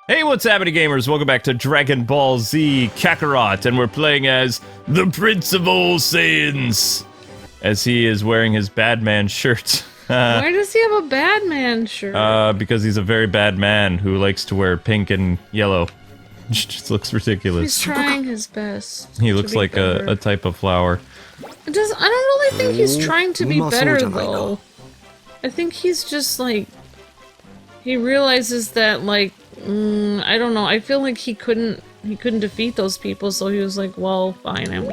Hey, what's happening, gamers? Welcome back to Dragon Ball Z Kakarot, and we're playing as the Prince of All Saiyans, as he is wearing his bad man shirt. Why does he have a bad man shirt? Because he's a very bad man who likes to wear pink and yellow. Just looks ridiculous. He's trying his best. He looks like a type of flower. I don't really think he's trying to be better, though. I think he's just, like... He realizes that, like... I don't know. I feel like he couldn't defeat those people, so he was like, well, fine.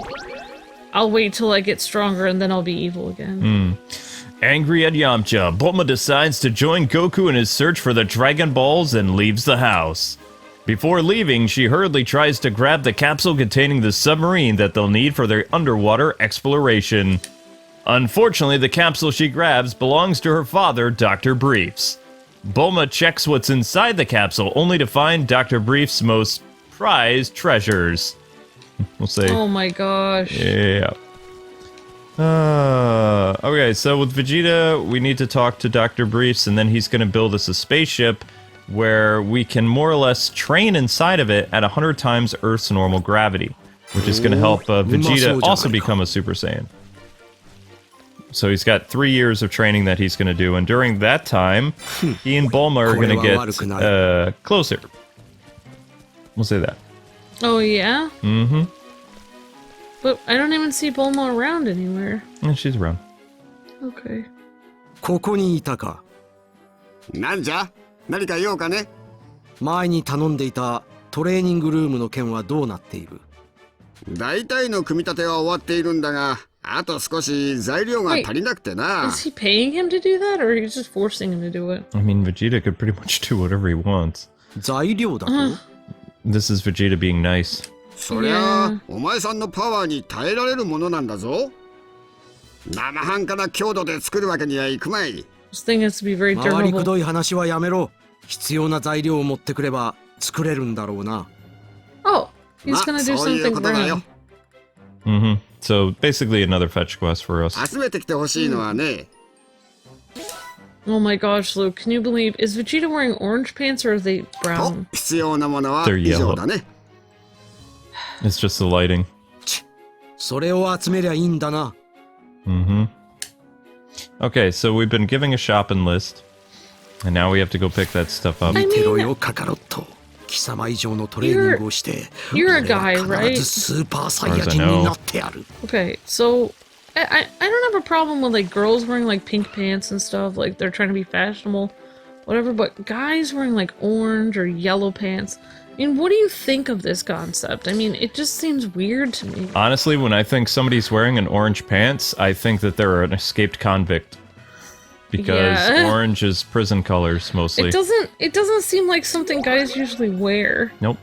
I'll wait till I get stronger and then I'll be evil again. Angry at Yamcha, Bulma decides to join Goku in his search for the Dragon Balls and leaves the house. Before leaving, she hurriedly tries to grab the capsule containing the submarine that they'll need for their underwater exploration. Unfortunately, the capsule she grabs belongs to her father, Dr. Briefs. Bulma checks what's inside the capsule, only to find Dr. Brief's most prized treasures. We'll say. Oh my gosh. Yeah. Okay, so with Vegeta, we need to talk to Dr. Briefs, and then he's going to build us a spaceship where we can more or less train inside of it at 100 times Earth's normal gravity, which is going to help Vegeta also become a Super Saiyan. So he's got 3 years of training that he's going to do, and during that time, he and Bulma are going to get closer. We'll say that. Oh, yeah? Mm-hmm. But I don't even see Bulma around anywhere. Yeah, she's around. Okay. ここにいたか。なんじゃ？何か用かね？前に頼んでいたトレーニングルームの件はどうなっている？大体の組み立ては終わっているんだが、あと少し材料が足りなくてな。Is he paying him to do that, or he's just forcing him to do it? I mean, Vegeta could pretty much do whatever he wants. 材料だと？ This is Vegeta being nice. そりゃあ、お前さんのパワーに耐えられるものなんだぞ。生半可な強度で作るわけにはいくまい。This thing has to be very 回りく durable. どい話はやめろ。必要な材料を持ってくれば作れるんだろうな。Oh, he's gonna do そういう something ことだよ。 for him. So basically another fetch quest for us. 集めてきてほしいのはね。Oh my gosh, Luke, can you believe... Is Vegeta wearing orange pants or are they と brown? 必要なものは They're 以上 yellow. だね。 It's just the lighting. それを集めりゃいいんだな。Okay, so we've been giving a shopping list, and now we have to go pick that stuff up. I 見てろ mean- よカカロット。貴様以上のトレーニングをして、 You're a guy, 俺は right? 必ずスーパーサイヤ人になってやる。 Okay, so... I don't have a problem with, like, girls wearing, like, pink pants and stuff, like, they're trying to be fashionable, whatever, but guys wearing, like, orange or yellow pants... I mean, what do you think of this concept? I mean, it just seems weird to me. Honestly, when I think somebody's wearing an orange pants, I think that they're an escaped convict. Because Yeah. orange is prison colors, mostly. It doesn't seem like something guys usually wear. Nope.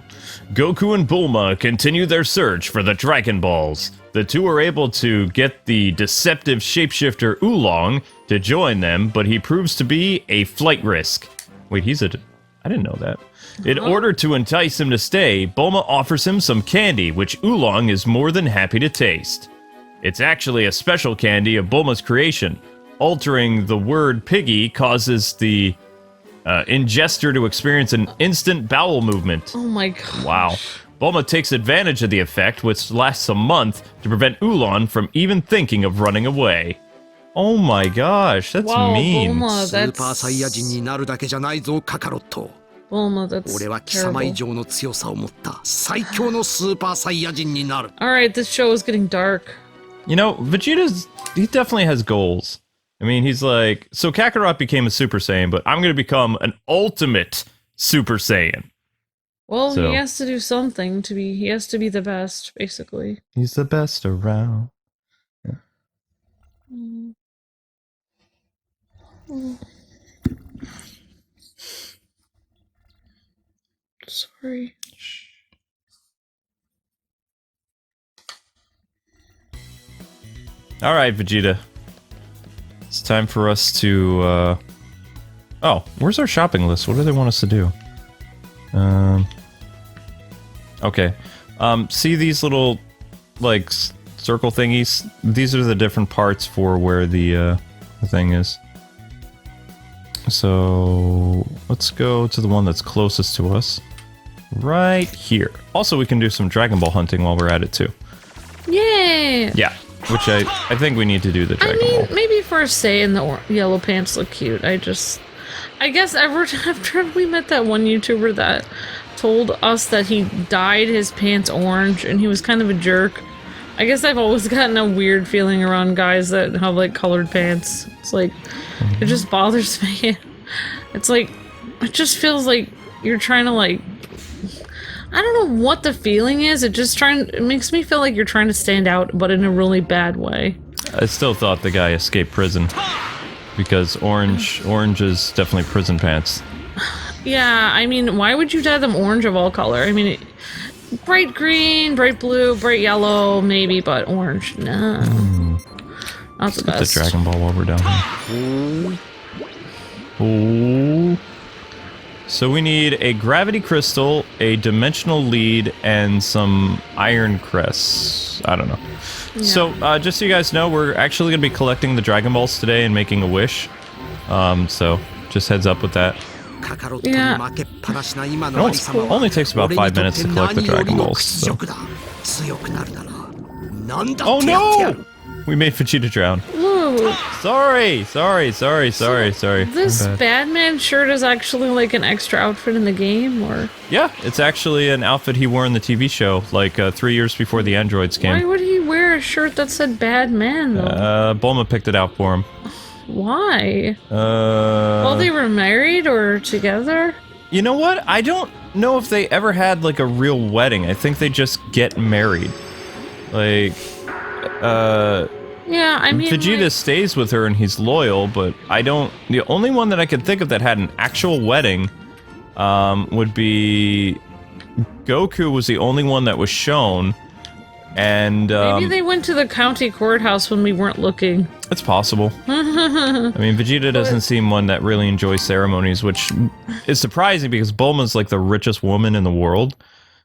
Goku and Bulma continue their search for the Dragon Balls. The two are able to get the deceptive shapeshifter Oolong to join them, but he proves to be a flight risk. Wait, I didn't know that. In order to entice him to stay, Bulma offers him some candy, which Oolong is more than happy to taste. It's actually a special candy of Bulma's creation. Altering the word piggy causes the ingester to experience an instant bowel movement. Oh my god. Wow. Bulma takes advantage of the effect, which lasts a month, to prevent Oolong from even thinking of running away. Oh my gosh, that's Wow, mean. Bulma, スーパーサイヤ人になるだけじゃないぞカカロット。 Bulma, that's 俺は貴様以 terrible. 上の強さを持った最強のスーパーサイヤ人になる。 Alright, this show is getting dark. You know, he definitely has goals. I mean, he's like, so Kakarot became a Super Saiyan, but I'm going to become an ultimate Super Saiyan. Well, So- he has to do something to be... He has to be the best, basically. He's the best around. Mm. Mm. Sorry. All right, Vegeta. It's time for us to, Oh, where's our shopping list? What do they want us to do? Okay. See these little, like, circle thingies? These are the different parts for where the thing is. So, let's go to the one that's closest to us. right here. Also, we can do some Dragon Ball hunting while we're at it, too. Yeah. Yeah, which I think we need to do the Dragon Ball. Maybe first say and the yellow pants look cute. I guess after we met that one YouTuber that told us that he dyed his pants orange and he was kind of a jerk. I guess I've always gotten a weird feeling around guys that have like colored pants. It's like, it just bothers me. It's like, it just feels like you're trying to like, I don't know what the feeling is. It makes me feel like you're trying to stand out, but in a really bad way. I still thought the guy escaped prison because orange is definitely prison pants. Yeah, I mean, why would you dye them orange of all color? I mean, bright green, bright blue, bright yellow, maybe, but orange, no. Not the best. The Dragon Ball while we're down here. Ooh. So we need a gravity crystal, a dimensional lead, and some iron crests. I don't know. Yeah. So, just so you guys know, we're actually going to be collecting the Dragon Balls today and making a wish. So, just heads up with that. Yeah. It only takes about 5 minutes to collect the Dragon Balls. So. Oh no! We made Vegeta drown. Ooh. Sorry. This Batman shirt is actually like an extra outfit in the game, or? Yeah, it's actually an outfit he wore in the TV show, like 3 years before the androids came. Why would he wear a shirt that said Batman, though? Bulma picked it out for him. Why? Well, they were married or together? You know what? I don't know if they ever had, like, a real wedding. I think they just get married. Like, yeah, I mean, Vegeta like, stays with her and he's loyal, but I don't... The only one that I could think of that had an actual wedding, would be... Goku was the only one that was shown, and, maybe they went to the county courthouse when we weren't looking. It's possible. I mean, Vegeta doesn't seem one that really enjoys ceremonies, which is surprising because Bulma's like the richest woman in the world.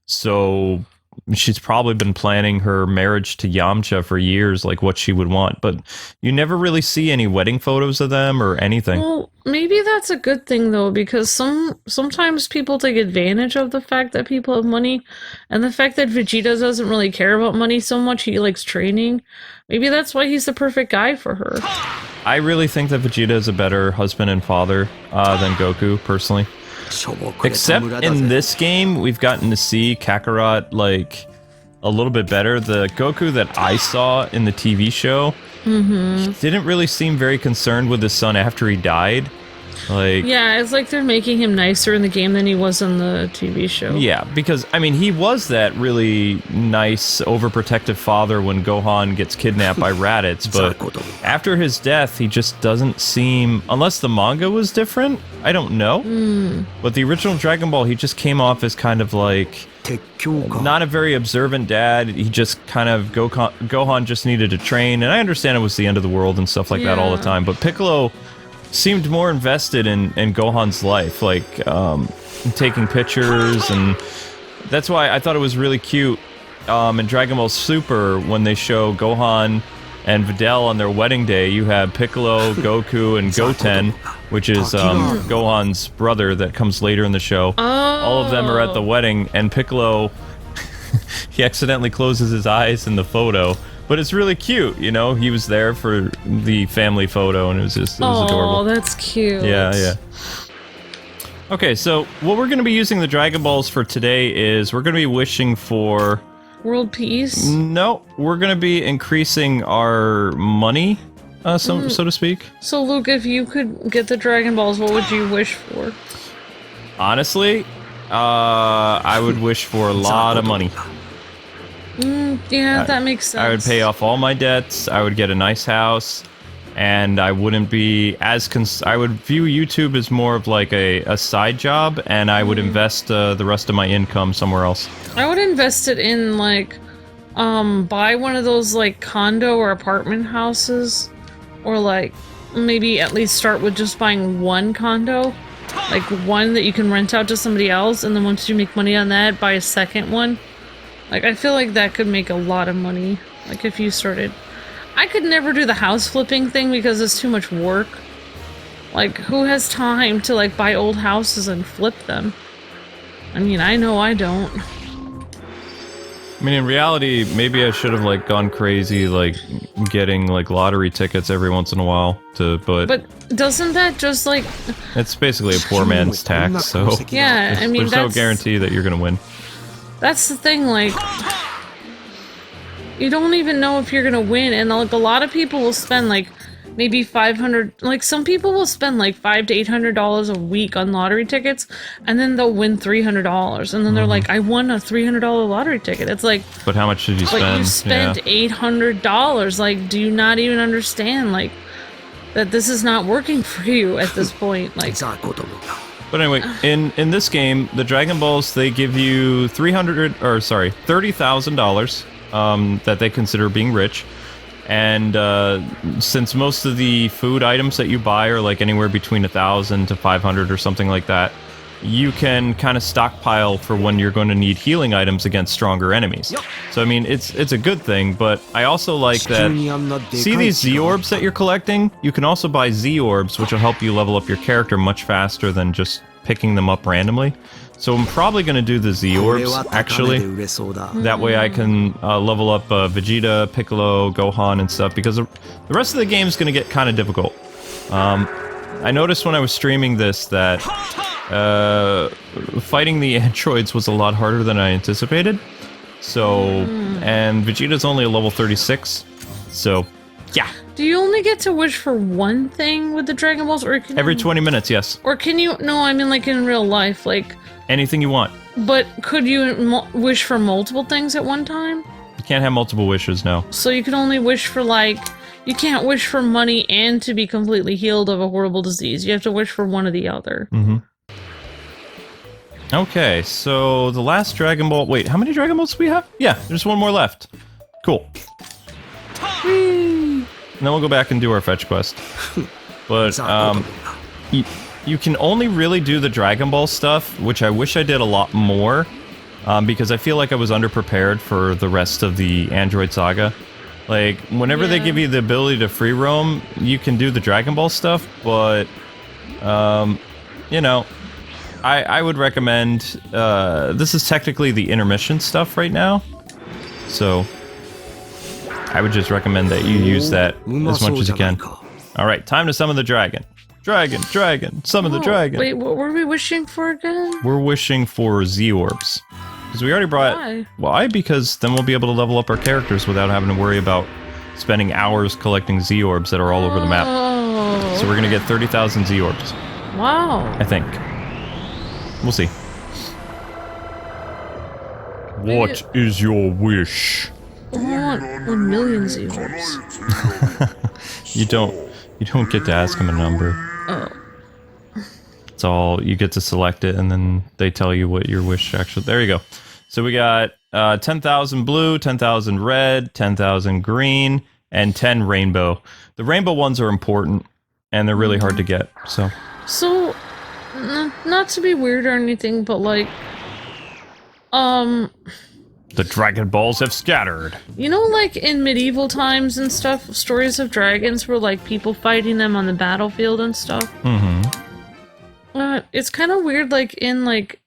So she's probably been planning her marriage to Yamcha for years, like what she would want. But you never really see any wedding photos of them or anything. Well, maybe that's a good thing, though, because sometimes people take advantage of the fact that people have money, and the fact that Vegeta doesn't really care about money so much, he likes training. Maybe that's why he's the perfect guy for her. I really think that Vegeta is a better husband and father than Goku, personally. Except in this game, we've gotten to see Kakarot, like, a little bit better. The Goku that I saw in the TV show didn't really seem very concerned with his son after he died. Like, yeah, it's like they're making him nicer in the game than he was in the TV show. Yeah, because, I mean, he was that really nice, overprotective father when Gohan gets kidnapped by Raditz, but after his death, he just doesn't seem... Unless the manga was different, I don't know. But the original Dragon Ball, he just came off as kind of like... not a very observant dad. He just kind of... Gohan just needed to train, and I understand it was the end of the world and stuff like that all the time, but Piccolo seemed more invested in Gohan's life, like taking pictures, and that's why I thought it was really cute in Dragon Ball Super when they show Gohan and Videl on their wedding day. You have Piccolo, Goku, and Goten, which is Gohan's brother that comes later in the show. All of them are at the wedding, and Piccolo he accidentally closes his eyes in the photo. But it's really cute, you know? He was there for the family photo, and it was adorable. Oh, that's cute. Yeah. Okay, so what we're going to be using the Dragon Balls for today is we're going to be wishing for... World peace? No, we're going to be increasing our money, so to speak. So, Luke, if you could get the Dragon Balls, what would you wish for? Honestly, I would wish for a lot of money. Yeah, that makes sense. I would pay off all my debts, I would get a nice house, and I wouldn't be as... I would view YouTube as more of like a side job, and I would invest the rest of my income somewhere else. I would invest it in, like, buy one of those, like, condo or apartment houses, or, like, maybe at least start with just buying one condo, like, one that you can rent out to somebody else, and then once you make money on that, buy a second one. Like, I feel like that could make a lot of money. Like, if you started... I could never do the house flipping thing because it's too much work. Like, who has time to, like, buy old houses and flip them? I mean, I know I don't. I mean, in reality, maybe I should have, like, gone crazy, like, getting, like, lottery tickets every once in a while But doesn't that just, like... it's basically a poor man's tax, so... Yeah, I mean, there's no guarantee that you're gonna win. That's the thing, like... You don't even know if you're gonna win, and, like, a lot of people will spend, like, maybe 500... Like, some people will spend, like, $500 to $800 a week on lottery tickets, and then they'll win $300, and then they're like, I won a $300 lottery ticket. It's like... But how much did you spend? But you spent $800. Like, do you not even understand, like, that this is not working for you at this point? Like... But anyway, in this game, the Dragon Balls, they give you $30,000 that they consider being rich. And since most of the food items that you buy are like anywhere between 1,000 to 500 or something like that, you can kind of stockpile for when you're going to need healing items against stronger enemies. So I mean, it's a good thing, but I also like that. See these Z orbs that you're collecting? You can also buy Z orbs, which will help you level up your character much faster than just picking them up randomly. So I'm probably going to do the Z orbs, actually. That way I can level up Vegeta, Piccolo, Gohan, and stuff, because the rest of the game is going to get kind of difficult. I noticed when I was streaming this that fighting the androids was a lot harder than I anticipated. So, and Vegeta's only a level 36, so yeah. Do you only get to wish for one thing with the Dragon Balls, or can every you, 20 minutes, yes. Or can you? No, I mean like in real life, like anything you want. But could you wish for multiple things at one time? You can't have multiple wishes, no. So you can only wish for like, you can't wish for money and to be completely healed of a horrible disease. You have to wish for one or the other. Okay, so the last Dragon Ball... Wait, how many Dragon Balls do we have? Yeah, there's one more left. Cool. And then we'll go back and do our fetch quest. But, you can only really do the Dragon Ball stuff, which I wish I did a lot more, because I feel like I was underprepared for the rest of the Android saga. Like, whenever they give you the ability to free roam, you can do the Dragon Ball stuff, but, you know, I would recommend, this is technically the intermission stuff right now, so I would just recommend that you use that as much as you can. Alright, time to summon the dragon. Dragon, summon the dragon. Wait, what were we wishing for again? We're wishing for Z orbs. Because we already brought... Why? Why? Because then we'll be able to level up our characters without having to worry about spending hours collecting Z orbs that are all over the map. So we're gonna get 30,000 Z orbs. Wow. I think. We'll see. What is your wish? I want 1 million Z orbs. You don't get to ask him a number. Oh. It's all, you get to select it and then they tell you what your wish actually... There you go. So we got 10,000 blue, 10,000 red, 10,000 green, and 10 rainbow. The rainbow ones are important and they're really hard to get, so... So, not to be weird or anything, but like, the Dragon Balls have scattered. you know, like in medieval times and stuff, stories of dragons were like people fighting them on the battlefield and stuff. It's kind of weird, like in like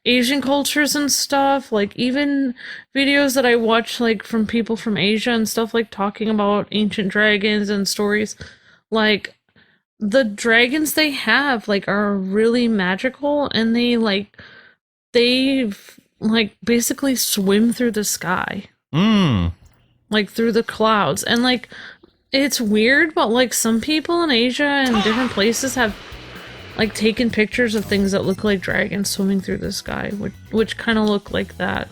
Asian cultures and stuff, like even videos that I watch like from people from Asia and stuff, like talking about ancient dragons and stories, like the dragons they have like are really magical, and they basically swim through the sky. Like through the clouds. And like it's weird, but like some people in Asia and different places have like taken pictures of things that look like dragons swimming through the sky, which kind of look like that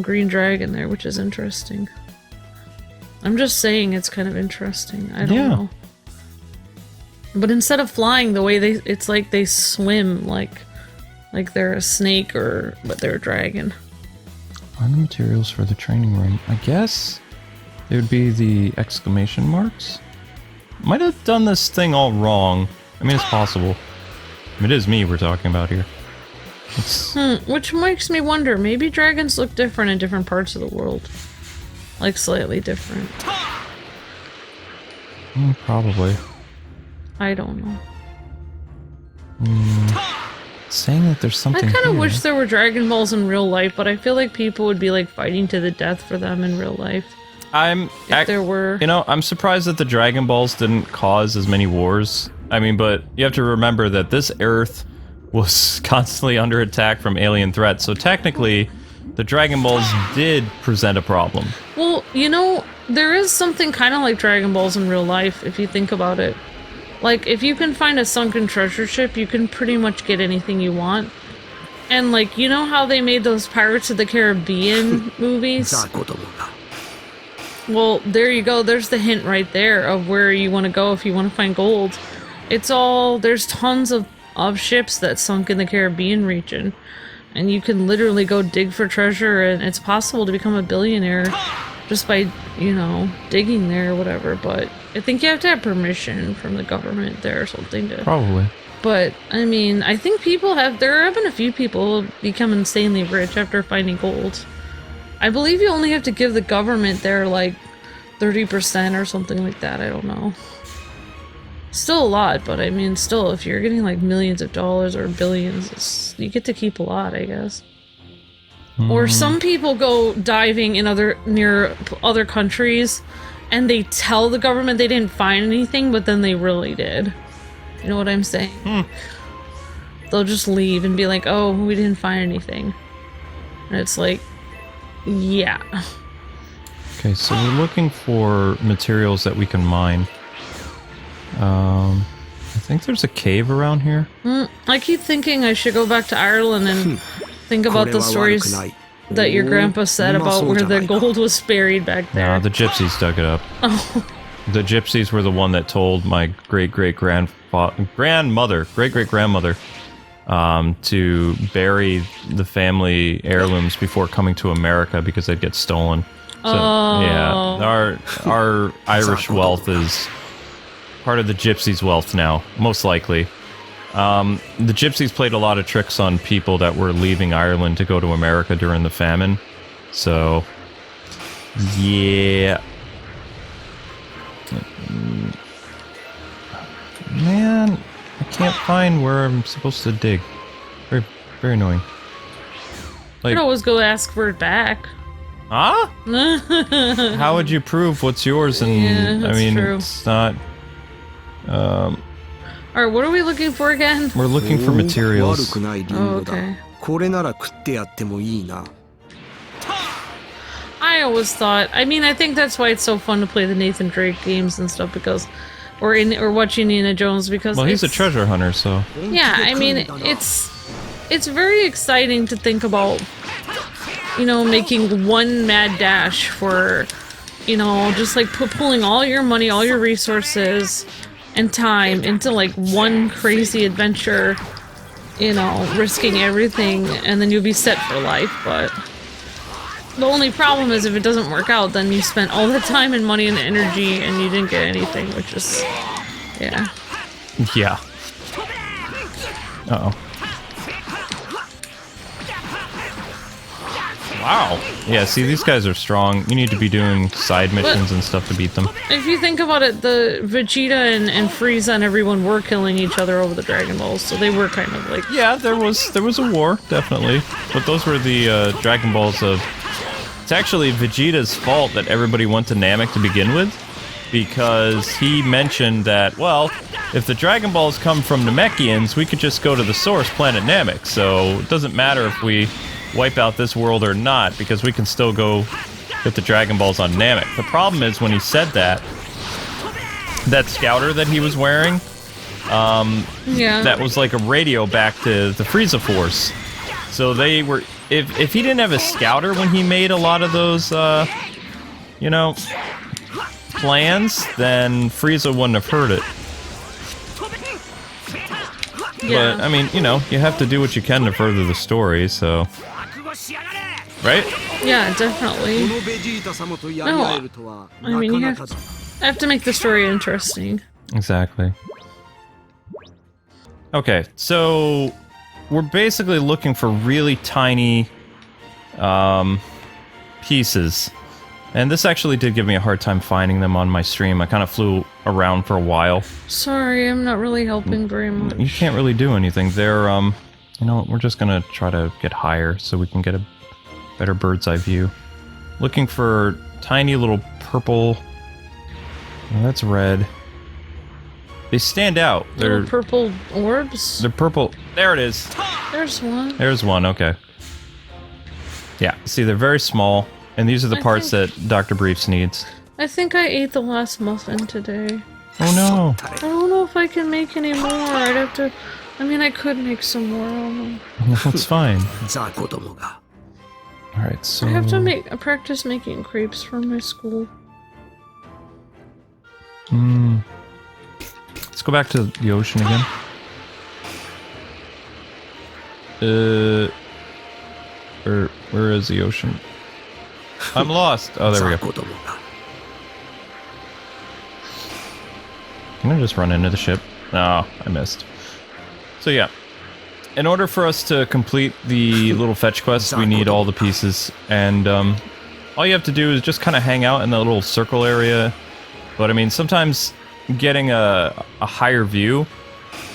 green dragon there, which is interesting. I'm just saying it's kind of interesting. I don't know. But instead of flying, the way it's like they swim like they're a snake, but they're a dragon. Find the materials for the training room. I guess it would be the exclamation marks. Might have done this thing all wrong. I mean, it's possible. It is me we're talking about here. Which makes me wonder, maybe dragons look different in different parts of the world. Like slightly different. Probably. I don't know. saying that there's something I kind of here. wish there were Dragon Balls in real life, but I feel like people would be like fighting to the death for them in real life. If there were. You know, I'm surprised that the Dragon Balls didn't cause as many wars. I mean, but you have to remember that this Earth was constantly under attack from alien threats, so technically, the Dragon Balls did present a problem. Well, you know, there is something kind of like Dragon Balls in real life, if you think about it. Like, if you can find a sunken treasure ship, you can pretty much get anything you want. And, like, you know how they made those Pirates of the Caribbean movies? Well, there you go. There's the hint right there of where you want to go if you want to find gold. It's all... There's tons of ships that sunk in the Caribbean region. And you can literally go dig for treasure, and it's possible to become a billionaire just by, you know, digging there or whatever. But I think you have to have permission from the government there or something to... Probably. But, I mean, I think people have... There have been a few people become insanely rich after finding gold. I believe you only have to give the government their, like, 30% or something like that. I don't know. Still a lot, but I mean, still, if you're getting, like, millions of dollars or billions, you get to keep a lot, I guess. Or some people go diving in near other countries, and they tell the government they didn't find anything, but then they really did. You know what I'm saying? They'll just leave and be like, oh, we didn't find anything. And it's like, yeah. Okay, so we're looking for materials that we can mine. I think there's a cave around here. I keep thinking I should go back to Ireland and think about the stories that your grandpa said about where the gold was buried back there. No, the gypsies dug it up. Oh. The gypsies were the one that told my great-great-grandmother to bury the family heirlooms before coming to America because they'd get stolen. So, yeah, our Irish wealth is part of the gypsies' wealth now, most likely. The gypsies played a lot of tricks on people that were leaving Ireland to go to America during the famine. So, yeah. Man, I can't find where I'm supposed to dig. Very, very annoying. You Like, could always go ask for it back. huh? How would you prove what's yours? And Yeah, that's I mean, true. it's not. Alright, what are we looking for again? We're looking for materials. 悪くないリンゴだ。 okay. これなら食ってやってもいいな。 I always thought, I mean, I think that's why it's so fun to play the Nathan Drake games and stuff because, or watch Indiana Jones because Well, he's a it's- treasure hunter, so. Yeah, I mean, it's very exciting to think about, you know, making one mad dash for, you know, just like pulling all your money, all your resources, and time into like one crazy adventure, you know, risking everything, and then you'll be set for life, but the only problem is if it doesn't work out, then you spent all the time and money and energy and you didn't get anything, which is, yeah. Yeah. Uh-oh. Wow. Yeah, see, these guys are strong. You need to be doing side missions and stuff to beat them. If you think about it, the Vegeta and Frieza and everyone were killing each other over the Dragon Balls, so they were kind of like... Yeah, there was a war, definitely. But those were the Dragon Balls of... It's actually Vegeta's fault that everybody went to Namek to begin with, because he mentioned that, well, if the Dragon Balls come from Namekians, we could just go to the source planet Namek, so it doesn't matter if we wipe out this world or not, because we can still go get the Dragon Balls on Namek. The problem is when he said that scouter that he was wearing, Yeah. that was like a radio back to the Frieza Force. So they were... If he didn't have a scouter when he made a lot of those, you know, plans, then Frieza wouldn't have heard it. Yeah. But, I mean, you know, you have to do what you can to further the story, so... Right? Yeah, definitely. このベジータ様とやり合えるとは I な mean, か you な have かだ。 have to make the story interesting. Exactly. Okay, so... We're basically looking for really tiny pieces. And this actually did give me a hard time finding them on my stream. I kind of flew around for a while. Sorry, I'm not really helping very much. You can't really do anything. They're You know what, we're just gonna try to get higher so we can get a better bird's eye view. Looking for tiny little purple... Oh, that's red. They stand out. They're little purple orbs? They're purple. There it is. There's one. There's one, okay. Yeah, see, they're very small, and these are the parts that Dr. Briefs needs. I think I ate the last muffin today. Oh no. I don't know if I can make any more. I'd have to... I mean, I could make some more. I don't know. That's fine. ザ子供が Alright, so... I have to practice making crepes for my school. Let's go back to the ocean again. Where is the ocean? I'm lost. Oh, there we ザ go. 子供が Can I just run into the ship? No, I missed. So yeah, in order for us to complete the little fetch quest, we need all the pieces, and all you have to do is just kind of hang out in that little circle area. But I mean, sometimes getting a higher view,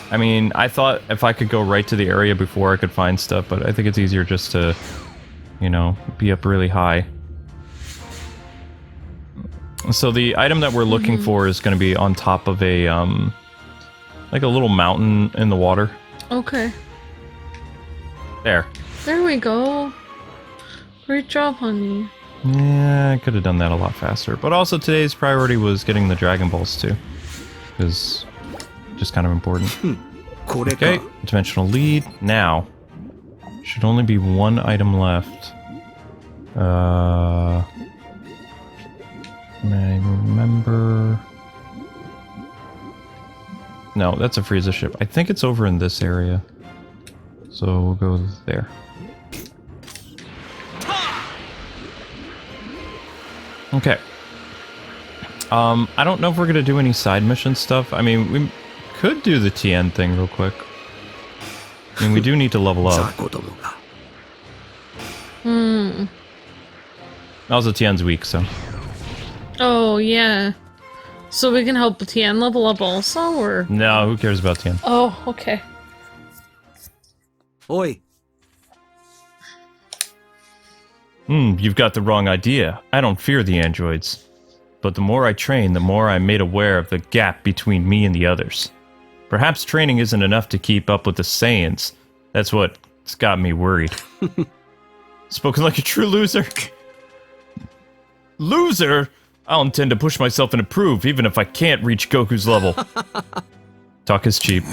I mean, I thought if I could go right to the area before I could find stuff, but I think it's easier just to, you know, be up really high. So the item that we're looking for is going to be on top of a, like a little mountain in the water. Okay. There. There we go. Great job, honey. Yeah, I could have done that a lot faster. But also today's priority was getting the Dragon Balls too. Because just kind of important. これか Okay, dimensional lead. Now, should only be one item left. I remember... No, that's a Frieza ship. I think it's over in this area. So we'll go there. Okay. I don't know if we're gonna do any side mission stuff. I mean, we could do the TN thing real quick. I mean, we do need to level ザ up. 子供が Also, TN's weak, so... Oh, yeah. So we can help Tien level up also, or...? No, who cares about TN? Oh, okay. おい You've got the wrong idea. I don't fear the androids. But the more I train, the more I'm made aware of the gap between me and the others. Perhaps training isn't enough to keep up with the Saiyans. That's what's got me worried. Spoken like a true loser. Loser? I'll intend to push myself and improve, even if I can't reach Goku's level. Talk is cheap.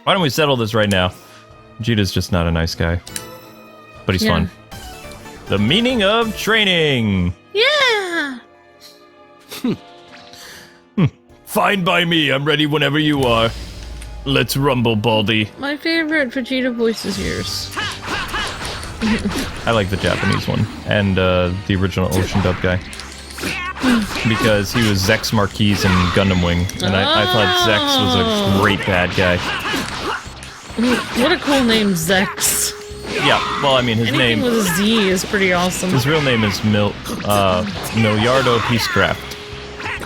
Why don't we settle this right now? Vegeta's just not a nice guy. But he's fun. The meaning of training! Yeah! Fine by me, I'm ready whenever you are. Let's rumble, Baldy. My favorite Vegeta voice is yours. I like the Japanese one, and the original Ocean Dub guy. Because he was Zex Marquise in Gundam Wing, and I thought Zex was a great bad guy. What a cool name, Zex. Yeah, well, I mean, his Anything name... with a Z is pretty awesome. His real name is Miliardo Peacecraft.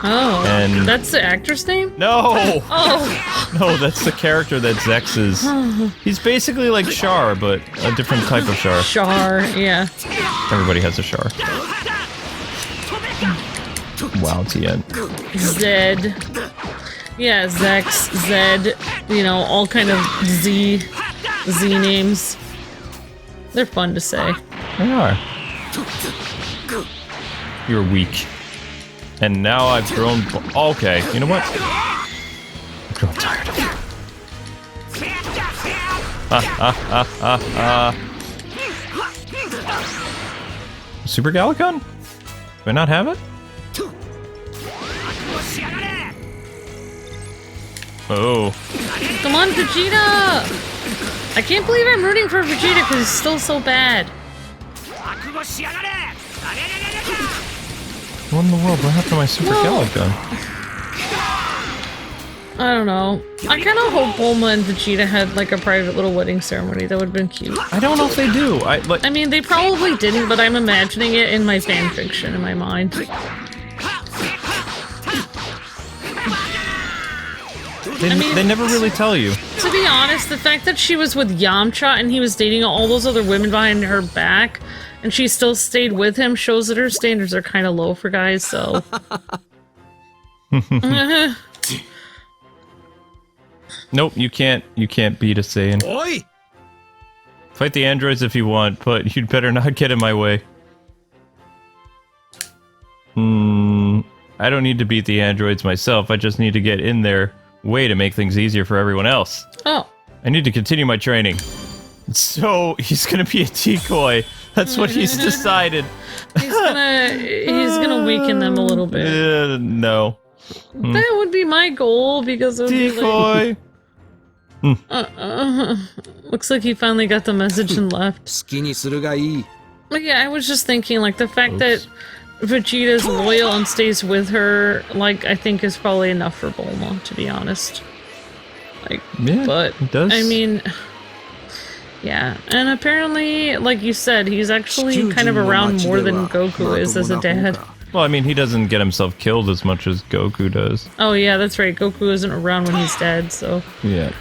Oh, And- that's the actor's name? No! Oh, No, that's the character that Zex is. He's basically like Char, but a different type of Char. Char, yeah. Everybody has a Char. Wow, TN. Zed. Yeah, Zex, Zed, you know, all kind of Z names. They're fun to say. They are. You're weak. And now I've grown... Okay, you know what? I've grown tired of you. Super Galacon? Do I not have it? Oh. Come on, Vegeta! I can't believe I'm rooting for Vegeta because he's still so bad. What in the world? What happened to my Super Galacon? I don't know. I kind of hope Bulma and Vegeta had like a private little wedding ceremony. That would have been cute. I don't know if they do. I mean, they probably didn't, but I'm imagining it in my fanfiction in my mind. They never really tell you. To be honest, the fact that she was with Yamcha and he was dating all those other women behind her back, and she still stayed with him, shows that her standards are kind of low for guys, so... Nope, you can't beat a Saiyan. Oi! Fight the androids if you want, but you'd better not get in my way. I don't need to beat the androids myself, I just need to get in their way to make things easier for everyone else. Oh. I need to continue my training. So, he's gonna be a decoy. That's what he's decided. He's gonna weaken them a little bit. No. That would be my goal, because it would Decoy! be like, looks like he finally got the message and left. 好きにするがいい。 But yeah, I was just thinking, like, the fact that Vegeta's loyal and stays with her, like, I think is probably enough for Bulma, to be honest. Like, Yeah, but, it does. I mean, yeah. And apparently, like you said, he's actually kind of around more than Goku is as a dad. Well, I mean, he doesn't get himself killed as much as Goku does. Oh yeah, that's right. Goku isn't around when he's dead, so... Yeah.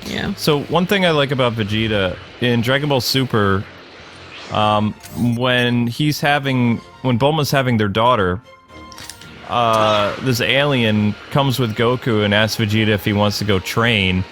Yeah. So, one thing I like about Vegeta, in Dragon Ball Super, when Bulma's having their daughter, this alien comes with Goku and asks Vegeta if he wants to go train,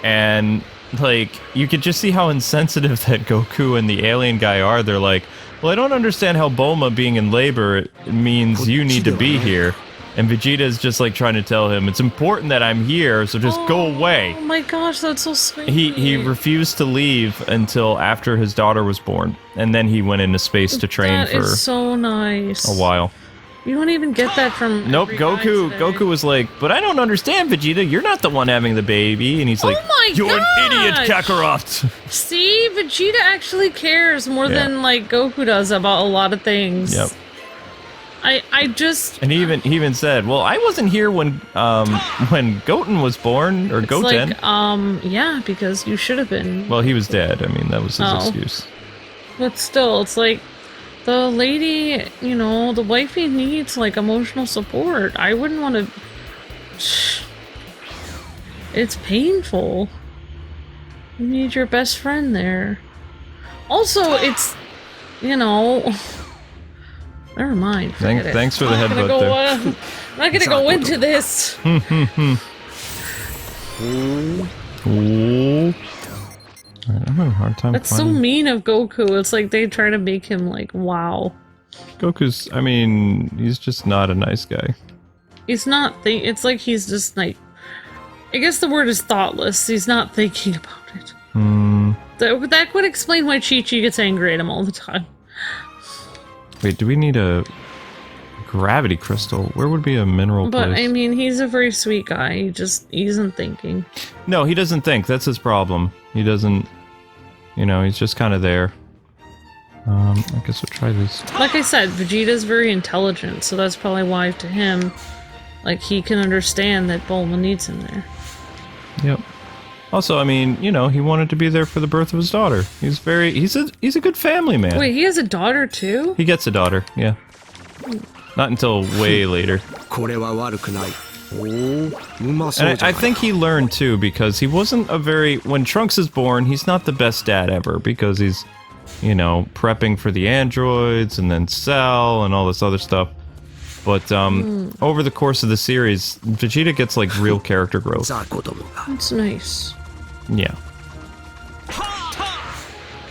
and, like, you could just see how insensitive that Goku and the alien guy are. They're like, well, I don't understand how Bulma being in labor means you need to be here. And Vegeta's just, like, trying to tell him, it's important that I'm here, so just go away. Oh my gosh, that's so sweet. He refused to leave until after his daughter was born, and then he went into space to train That for is so nice. a while. You don't even get that from. Nope, every guy Goku today. Goku was like, but I don't understand, Vegeta, you're not the one having the baby. And he's like, Oh my you're an idiot, gosh! Kakarot. See, Vegeta actually cares more Yeah. than like Goku does about a lot of things. Yep. I just. And he even said, well, I wasn't here when Goten was born, or It's Goten. like, yeah, because you should have been. Well, he was dead. I mean, that was his Oh. excuse. But still, it's like the lady, you know, the wifey needs like emotional support. I wouldn't want to. It's painful. You need your best friend there. Also, it's, you know. Never mind. forget it. Thanks for the I'm not headbutt gonna there. I'm not gonna go into this. Ooh. Alright, I'm having a hard time That's so finding... mean of Goku. It's like they try to make him like, wow. Goku's, I mean, he's just not a nice guy. He's not it's like he's just like, I guess the word is thoughtless. He's not thinking about it. That would explain why Chi-Chi gets angry at him all the time. Wait, do we need a gravity crystal? Where would be a mineral But place? I mean, he's a very sweet guy. He isn't thinking. No, he doesn't think. That's his problem. He doesn't, you know, he's just kind of there. I guess we'll try this. Like I said, Vegeta's very intelligent, so that's probably why to him, like, he can understand that Bulma needs him there. Yep. Also, I mean, you know, he wanted to be there for the birth of his daughter. He's a good family man. Wait, he has a daughter too? He gets a daughter, yeah. Not until way later. これは悪くない。おお、うまそう And じゃ I ない think he learned too, because he wasn't a very... When Trunks is born, he's not the best dad ever, because he's, you know, prepping for the androids, and then Cell, and all this other stuff. But, over the course of the series, Vegeta gets, like, real character growth. さあ子供が。 That's nice. Yeah.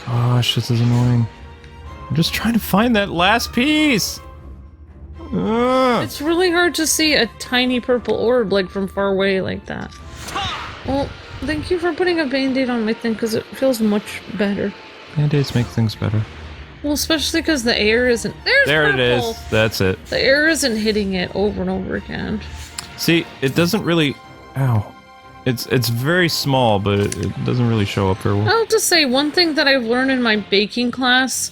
Gosh, this is annoying. I'm just trying to find that last piece! Ugh. It's really hard to see a tiny purple orb, like, from far away like that. Well, thank you for putting a band-aid on my thing, because it feels much better. Band-aids make things better. Well, especially because the air isn't... There it purple! is. That's it. The air isn't hitting it over and over again. See, it doesn't really... Ow. It's very small, but it doesn't really show up very well. I'll have to say, one thing that I've learned in my baking class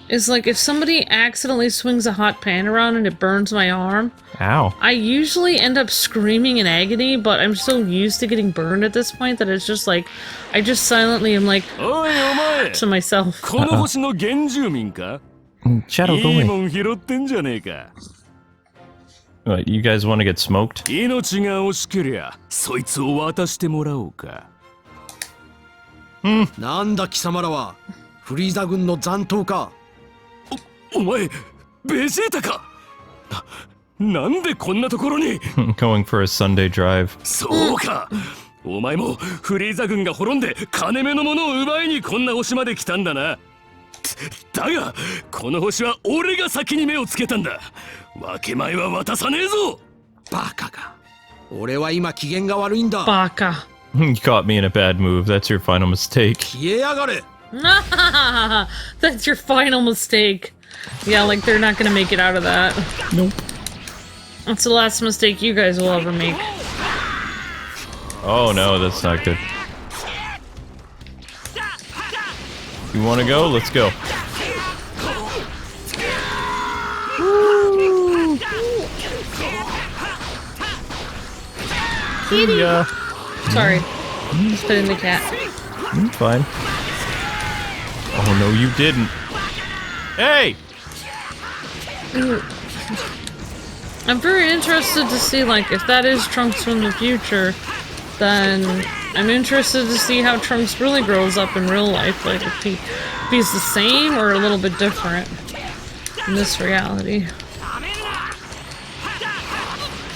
is, like, if somebody accidentally swings a hot pan around and it burns my arm, Ow. I usually end up screaming in agony, but I'm so used to getting burned at this point that it's just like, I just silently am like, おいお前 to myself. この星の原住民か Shadow, い go い away. もん拾ってんじゃねえか What, you guys want to get smoked? 命が惜しけりゃそいつを渡してもらおうか。なんだ貴様らはフリーザ軍の残党か。お前ベジータか。なんでこんなところに。 Going for a Sunday drive. そうか。お前もフリーザ軍が滅んで金目のものを奪いにこんな星まで来たんだな。だがこの星は俺が先に目をつけたんだ。分け前は渡さねえぞ。バカが。俺は今機嫌が悪いんだ。 Baka. You caught me in a bad move. That's your final mistake. 消えやがれ。 That's your final mistake. Yeah, like they're not gonna make it out of that. Nope. That's the last mistake you guys will ever make. Oh no, that's not good. You want to go? Let's go. Kitty. Yeah, Sorry. Just put in the cat. fine. Oh no, you didn't. Hey! I'm very interested to see, like, if that is Trunks from the future, then I'm interested to see how Trunks really grows up in real life. Like, if he's the same or a little bit different in this reality.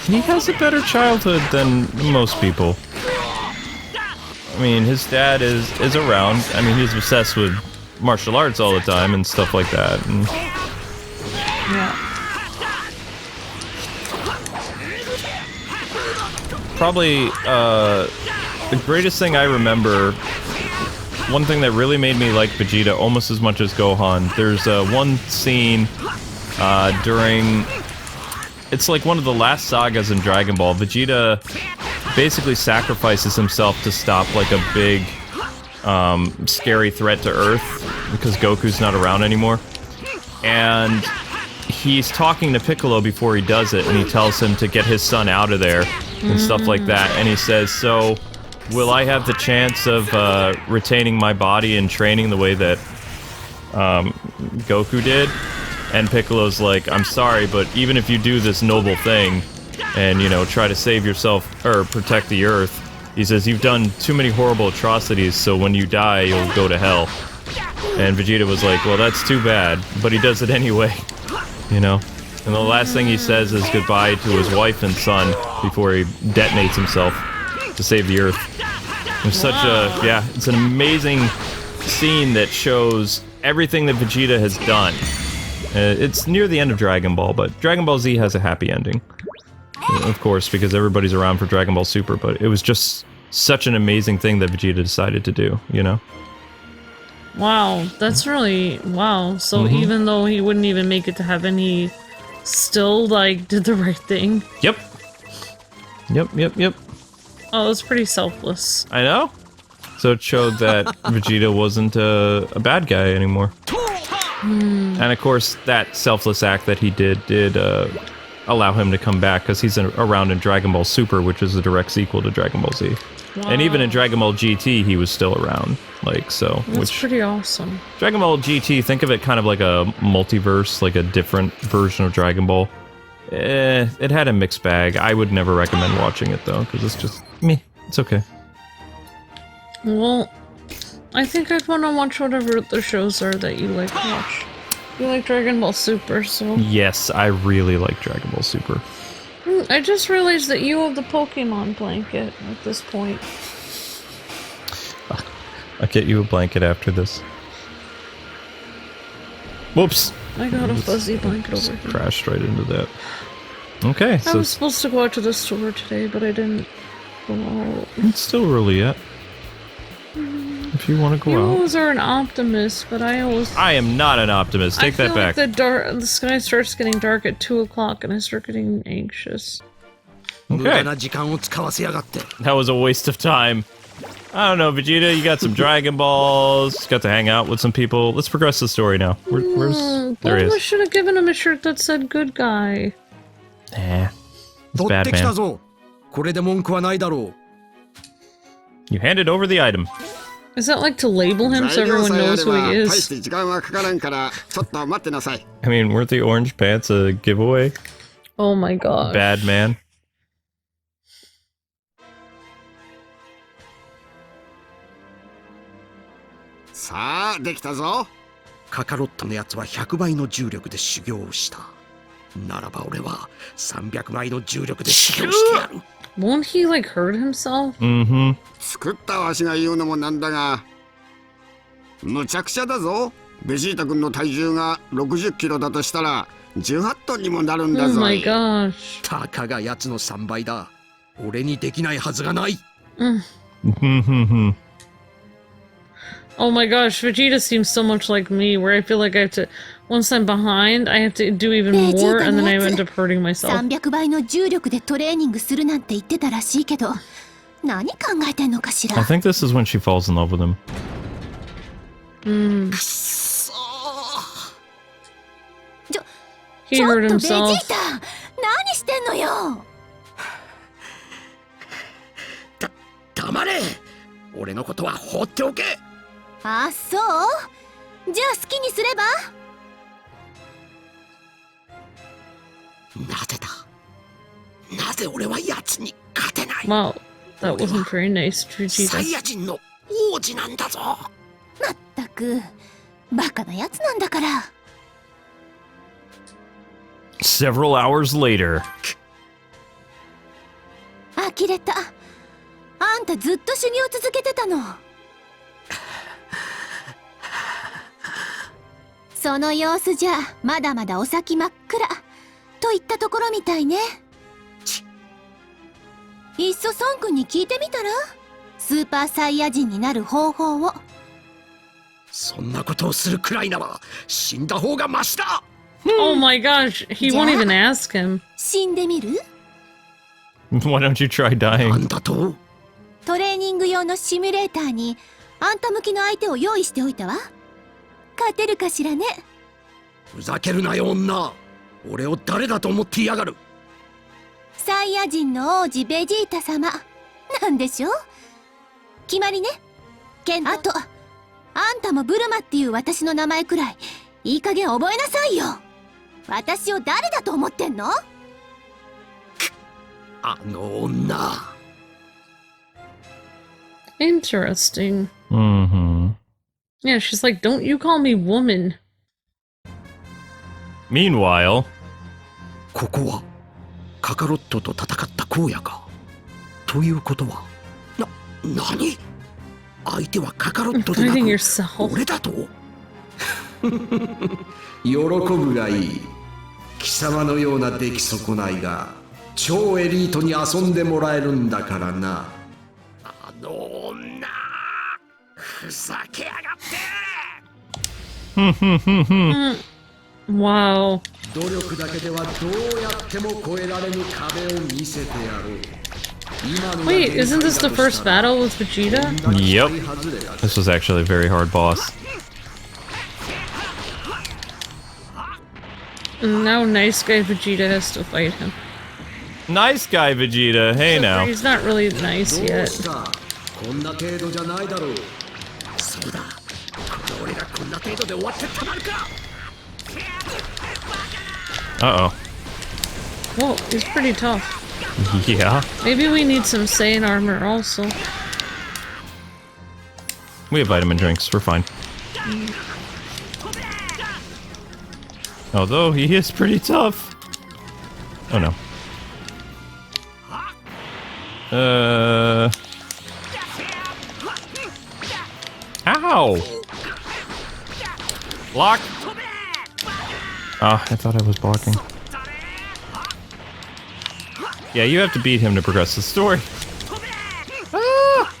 He has a better childhood than most people. I mean, his dad is around. I mean, he's obsessed with martial arts all the time and stuff like that. And Yeah. probably the greatest thing I remember, one thing that really made me like Vegeta almost as much as Gohan, there's one scene during, it's like one of the last sagas in Dragon Ball. Vegeta basically sacrifices himself to stop like a big scary threat to Earth because Goku's not around anymore. And he's talking to Piccolo before he does it, and he tells him to get his son out of there and stuff like that. And he says, so will I have the chance of retaining my body and training the way that Goku did? And Piccolo's like, I'm sorry, but even if you do this noble thing and, you know, try to save yourself or protect the Earth, he says, you've done too many horrible atrocities, so when you die, you'll go to hell. And Vegeta was like, well, that's too bad, but he does it anyway, you know? And the last thing he says is goodbye to his wife and son before he detonates himself to save the Earth. It's such a, yeah, it's an amazing scene that shows everything that Vegeta has done. It's near the end of Dragon Ball, but Dragon Ball Z has a happy ending. Of course, because everybody's around for Dragon Ball Super, but it was just such an amazing thing that Vegeta decided to do, you know? Wow, that's really, wow. So even though he wouldn't even make it to heaven, he still, like, did the right thing. Yep. Yep. Oh, that's pretty selfless. I know. So it showed that Vegeta wasn't a bad guy anymore. And of course, that selfless act that he did allow him to come back, because he's around in Dragon Ball Super, which is a direct sequel to Dragon Ball Z. Wow. And even in Dragon Ball GT, he was still around. Like, so. That's pretty awesome. Dragon Ball GT, think of it kind of like a multiverse, like a different version of Dragon Ball. It had a mixed bag. I would never recommend watching it, though, because it's just meh. It's okay. Well, I think I'd want to watch whatever the shows are that you like to watch. You like Dragon Ball Super, so... Yes, I really like Dragon Ball Super. I just realized that you have the Pokemon blanket at this point. I'll get you a blanket after this. Whoops! I got a fuzzy blanket over here. Crashed right into that. Okay, I so was supposed to go out to the store today, but I didn't go out. it's still early yet. If you want to go You out. always are an optimist, but I always... I am not an optimist. Take that back. Like the sky starts getting dark at 2 o'clock and I start getting anxious. 無駄 Okay, な時間を使わせやがって。 that was a waste of time. I don't know, Vegeta, you got some Dragon Balls, got to hang out with some people. Let's progress the story now. Where's... There he Bulma is. should have given him a shirt that said good guy. Eh, it's 取っ bad, てきた man. ぞ。これで文句はないだろう。 You handed over the item. Is that like to label him so 材料 everyone さえあ knows れ who ば he 大し is? て時間はかからんからちょっと待ってなさい。 I mean, weren't the orange pants a giveaway? Oh my god. Bad man. さあできたぞ。カカロットのやつは100倍の重力で修行をした。ならば俺は300倍の重力で修行してやる。 Won't he like hurt himself? Mm-hmm. 作ったわしが言うのもなんだが、むちゃくちゃだぞ。ベジータ君の体重が60キロだとしたら18トンにもなるんだ Oh ぞ。 my gosh. たかがやつの3倍だ。俺にできないはずがない。 Oh my gosh, Vegeta seems so much like me, where I feel like I have to, once I'm behind, I have to do even more, and then I end up hurting myself. 300倍の重力でトレーニングするなんて言ってたらしいけど、何考えてんのかしら。 I think this is when she falls in love with him. くっそー。 He ちょ hurt っとベジー himself. タ、何してんのよ。黙れ。俺のことは放っておけ。あ、そう。じゃあ好きにすれば。なぜだ。なぜ俺はやつに勝てない。 Wow, that wasn't very nice, サ Vegeta. イヤ人の王子なんだぞ。まったく、バカなやつなんだから。 Several hours later. 呆れた。あんたずっと修行続けてたの。その様子じゃまだまだお先真っ暗といったところみたいね。いっそ孫君に聞いてみたら、スーパーサイヤ人になる方法を。そんなことをするくらいなら死んだ方がマシだ。 Oh my gosh, he won't even ask him. 死んでみる？ Why don't you try な dying? んだと。トレーニング用のシミュレーターにあんた向きの相手を用意しておいたわ。勝てるかしらね。ふざけるなよ女。俺を誰だと思っていやがる。サイヤ人の王子ベジータ様なんでしょ。決まりね。あと、あんたもブルマっていう私の名前くらいいい加減覚えなさいよ。私を誰だと思ってんの？あの女。 Interesting. Mm-hmm. Yeah, she's like, don't you call me woman. Meanwhile, ここはカカロットと戦った荒野か。ということは、何？相手はカカロットでな Fighting く yourself. 俺だと？喜ぶがいい。貴様のような出来損ないが超エリートに遊んでもらえるんだからな。あの女、ふざけやがって。Wow. 努力だけではどうやっても越えられぬ壁を見せてやろう。 Wait, isn't this the first battle with Vegeta? yep. This was actually a very hard boss. And now nice guy Vegeta has to fight him. Nice guy, Vegeta. Hey now. He's not really nice どう yet. したこんな程度じゃないだろう。そうだ。この俺がこんな程度で終わってたまるか。 Uh-oh. Whoa, he's pretty tough. Yeah. Maybe we need some Saiyan armor also. We have vitamin drinks. We're fine. Although he is pretty tough. Oh no. Ow! Block! Ah, I thought I was blocking. Yeah, you have to beat him to progress the story. Ah!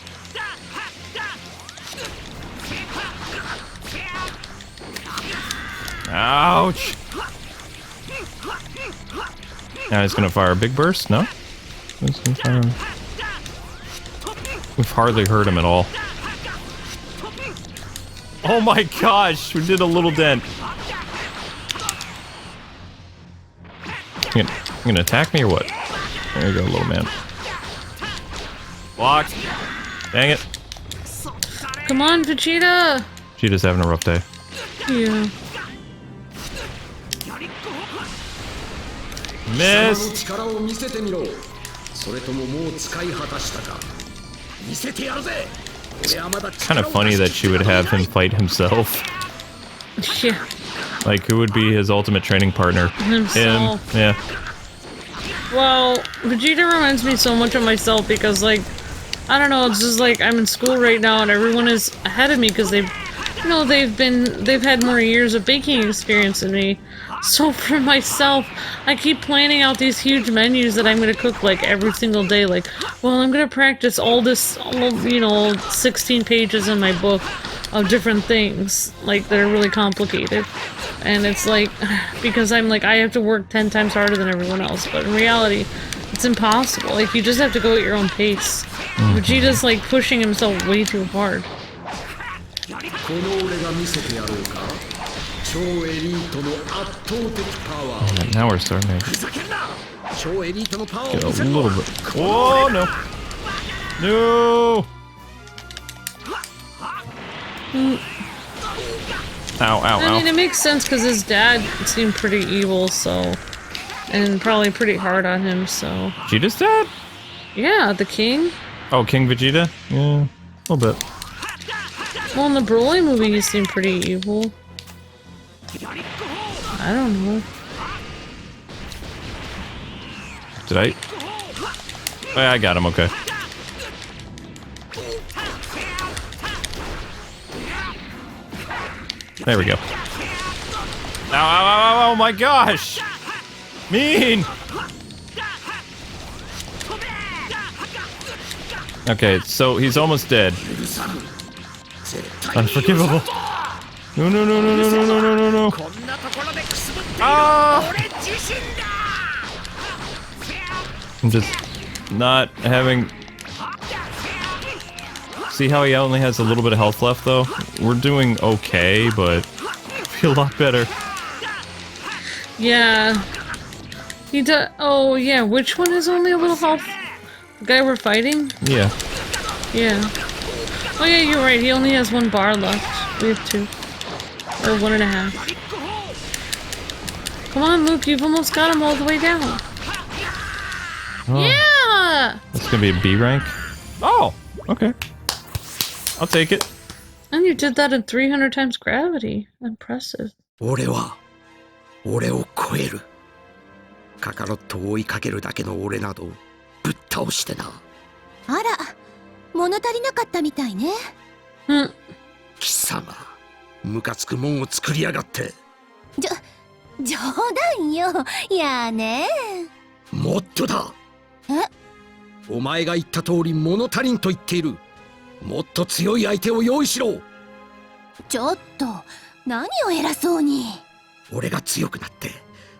Ouch! Now he's gonna fire a big burst? No? He's gonna fire... We've hardly hurt him at all. Oh my gosh! We did a little dent. You gonna attack me or what? There you go, little man. Blocked. Dang it. Come on, Vegeta! Vegeta's having a rough day. Yeah. Miss. 力を見せてみろ。それとももう使い果たしたか。見せてやるぜ。 Kind of funny that she would have him fight himself. Yeah. Like, who would be his ultimate training partner? Himself. Him. Yeah. Well, Vegeta reminds me so much of myself because, like, I don't know, it's just like I'm in school right now and everyone is ahead of me because they've had more years of baking experience than me. So for myself, I keep planning out these huge menus that I'm gonna cook like every single day. Like, well, I'm gonna practice all 16 pages in my book of different things, like, that are really complicated. And it's like, because I'm like, I have to work 10 times harder than everyone else, but in reality, it's impossible. Like, you just have to go at your own pace. Vegeta's like pushing himself way too hard. Now we're starting to get a little bit. Oh no! No! Ow, ow, I mean, ow. it makes sense because his dad seemed pretty evil, so... And probably pretty hard on him, so... Vegeta's dad? Yeah, the king. Oh, King Vegeta? Yeah, a little bit. Well, in the Broly movie, he seemed pretty evil. I don't know. Did I? Oh, yeah, I got him, okay. There we go. Ow, ow, ow, ow, oh my gosh! Mean! Okay, so he's almost dead. Unforgivable. No, no, no, no, no, no, no, no, no, no. Ah! I'm just not having... See how he only has a little bit of health left, though? We're doing okay, but I feel a lot better. Yeah. He does. Oh, yeah. Which one has only a little health? The guy we're fighting? Yeah. Yeah. Oh, yeah, you're right. He only has 1 bar left. We have 2. Or 1.5. Come on, Luke. You've almost got him all the way down. Oh, Yeah! that's gonna be a B rank? Oh! Okay. I'll take it. And you did that at 300 times gravity. Impressive. 俺は俺を超える。カカロットを追いかけるだけの俺などぶっ倒してな。あら、物足りなかったみたいね。貴様、ムカつくもんを作りやがって。冗談よ。やね。もっとだ。お前が言った通り物足りんと言っている。もっと強い相手を用意しろ。ちょっと、何を偉そうに。俺が強くなって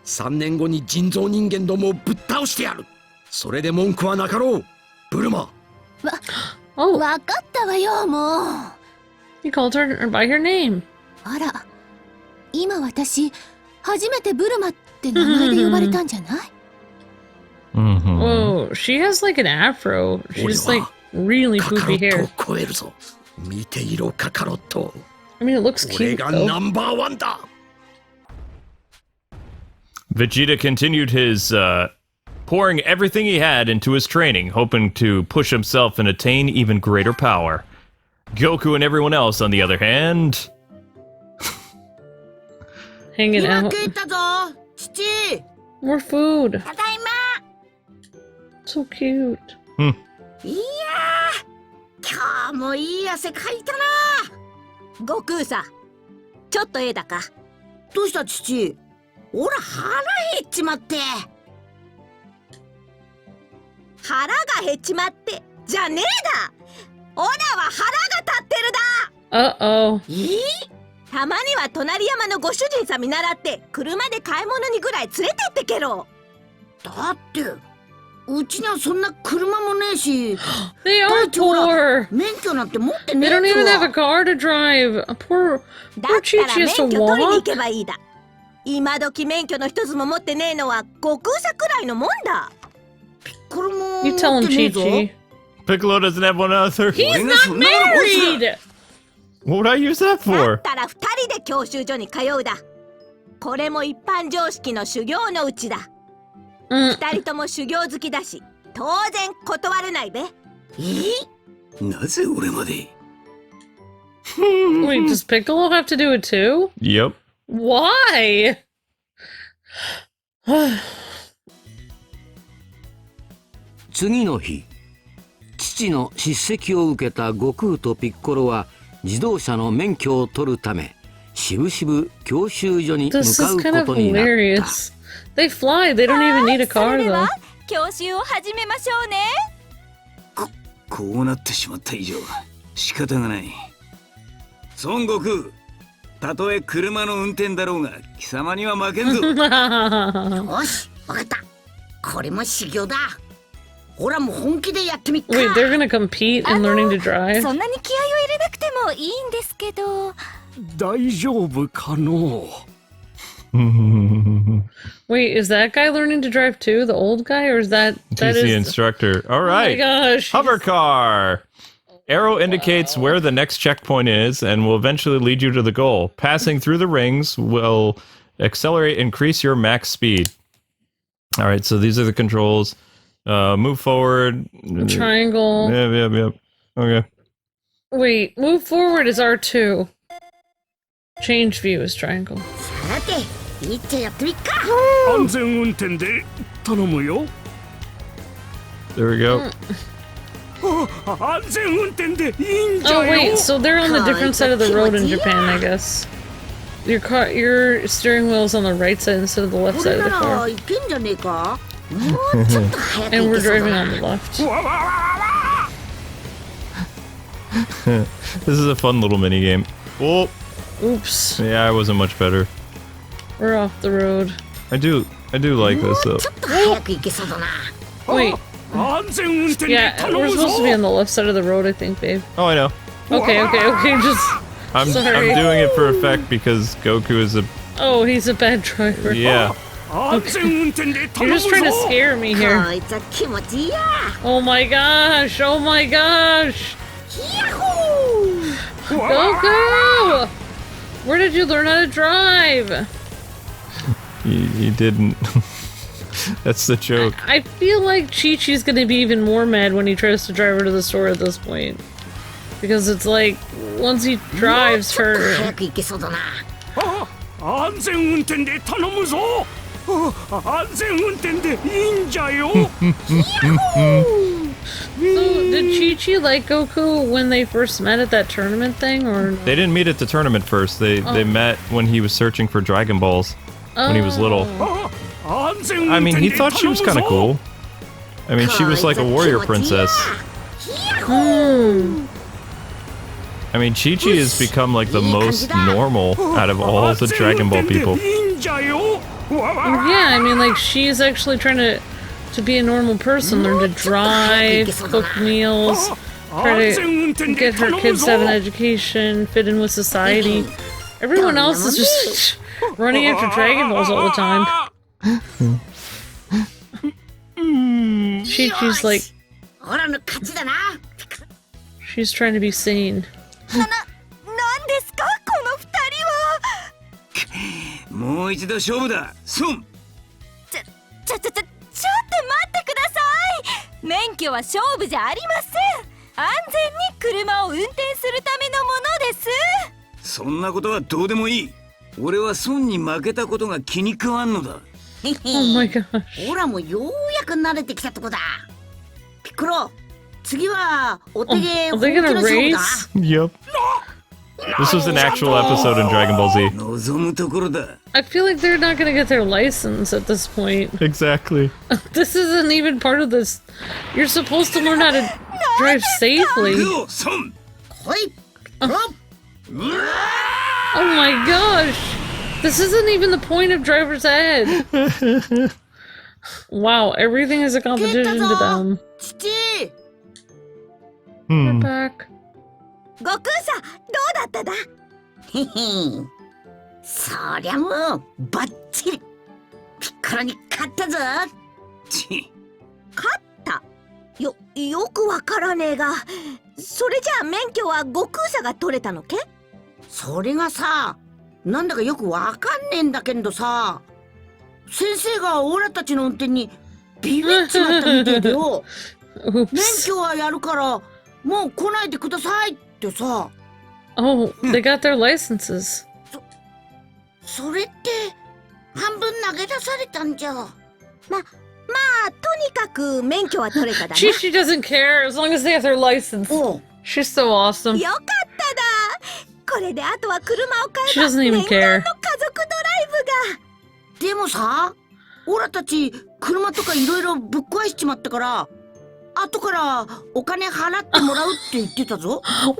3年後に人造人間どもをぶっ倒してやる。それで文句はなかろう、ブルマ。わかったわよ、もう。He called her by her name. あら、今私、初めてブルマって名前で呼ばれたんじゃない？ Whoa, she has like an afro. She's like really poofy hair. 超えるぞ。見ていろ、カカロット。I mean, it looks 俺 cute が though. ナンバーワンだ。Vegeta continued his, pouring everything he had into his training, hoping to push himself and attain even greater power. Goku and everyone else, on the other hand... Hanging out. More food. So cute. いやー、今日もいい汗かいたな。悟空さ、ちょっとええだか。どうした父？おら腹減っちまって。腹が減っちまってじゃねえだ。おらは腹が立ってるだ。Uh-oh. たまには隣山のご主人さん見習って車で買い物にぐらい連れてってけろ。だってうちにはそんな車もねえし。They are poor. 免許なんて持ってね They え don't even have a ぞ。 car to drive. Poor だ poor った Chi ら Chi 免 has 許 to 取りに行 walk. けばいいだ。今時免許の一つも持ってねえのは悟空さくらいのもんだ。これも You tell 持っ him, てねえ Chi ぞ。 Chi. Piccolo doesn't have one either. He's not married! What would I use that だ for? ったら二人で教習所に通うだ。これも一般常識の修行のうちだ。Mm. 二人とも修行好きだし当然断れないべ。なぜ俺まで。 Wait, does Piccolo have to do it too? Yep. Why? 次の日、父の叱責を受けた悟空とピッコロは自動車の免許を取るため、しぶしぶ教習所に向 This か is う kind こ of とになった hilarious. They fly, they don't even need a car though. 教習を始めましょうね。こうなってしまった以上仕方がない。孫悟空、たとえ車の運転だろうが貴様には負けんぞ。よし、わかった。これも修行だ。ほらもう本気でやってみっか。 Wait, they're gonna compete in learning to drive? そんなに気合を入れなくてもいいんですけど。大丈夫かの。 Wait, is that guy learning to drive too? The old guy? Or is that He's the is... instructor. All Oh my right. gosh. Hover car. Arrow indicates where the next checkpoint is and will eventually lead you to the goal. Passing through the rings will increase your max speed. All right, so these are the controls. Move forward. Triangle. Yep. Okay. Wait, move forward is R2. Change view is triangle. さて、いっちゃやってみっか。安全運転で頼むよ。 There we go. 安全運転でいいんじ Oh ゃよ。 wait, so they're on the different side of the road in Japan, I guess. Your steering wheel's on the right side instead of the left こ side れ of な the ら car. いけんじゃねえか。もうちょっと早く And 行 we're けそう driving だ on な。 the left. わわわわわ。 This is a fun little mini game. Oh, Oops. yeah, I wasn't much better. We're off the road. I do like this though. ちょっと早く行けそうだな。 Wait, 安全運転で yeah, 頼 we're む supposed to be ぞ。 on the left side of the road, I think, babe. Oh, I know. Okay, just... I'm Sorry. doing it for effect because Goku is a Oh, he's a bad driver. yeah. 安全運転で You're 頼む just trying to ぞ。 scare me here. こいつは気持ちいいや。 Oh my gosh, oh my gosh! ヤッホー。 Goku! Where did you learn how to drive? He didn't. That's the joke. I feel like Chi-Chi's gonna be even more mad when he tries to drive her to the store at this point. Because it's like, once he drives ちょっと her... 早く行けそうだな。安全運転で頼むぞ。安全運転でいいんじゃよ。 So, did Chi-Chi like Goku when they first met at that tournament thing, or no? They didn't meet at the tournament first. They met when he was searching for Dragon Balls when he was little. 安全 I 運 mean, 転 he で thought she 頼む was kind of ぞ。 cool. I mean, she was like a warrior princess. I mean, Chi-Chi has become like the most normal out of all the Dragon Ball people. いいんじゃよ。わわわ。 Yeah, I mean, like, she's actually trying to be a normal person, learn to drive, cook meals, try to get her kids to have an education, fit in with society. Everyone else is just running after Dragon Balls all the time. Chi-Chi's like, ほらの勝ちだな。 she's trying to be sane. なんですかこの二人は。もう一度勝負だ。孫。ちょっと待ってください。免許は勝負じゃありません。安全に車を運転するためのものです。そんなことはどうでもいい。俺は孫に負けたことが気に食わんのだ。 Oh my gosh. ほらもうようやく慣れてきたとこだ。ピッコロ、次はお手芸 Are 本 they 気の gonna 勝負だ。 race? Yep. This was an actual episode in Dragon Ball Z. 望むところだ。 I feel like they're not gonna get their license at this point. Exactly. This isn't even part of this. You're supposed to learn how to drive safely. 行くぞ、孫。ほい、ピッコロ。 Oh my gosh! This isn't even the point of driver's ed. Wow, everything is a competition to them. 父。 We're back. 悟空さん、どうだっただ。へへ。そりゃもうバッチリ。ピッコロに勝ったぞ。ち。勝った。よくわからねえが、それじゃあ免許は悟空さんが取れたのけ？それがさ、なんだかよくわかんねえんだけどさ。先生がオラたちの運転にビビっちまったみたいでよ。免 Oops. 許はやるからもう来ないでくださいってさ。 Oh, they got their licenses. それって半分投げ出されたんじゃ。まあとにかく免許は取れただな。 Chi doesn't care as long as they have their license. おう She's so awesome. よかっただ。これであとは車を She 買えば doesn't 念 even 願 care. の家族ドライブが。でもさ、オラたち車とかいろいろぶっ壊しちまったから後からお金払ってもらうって言ってたぞ。 What?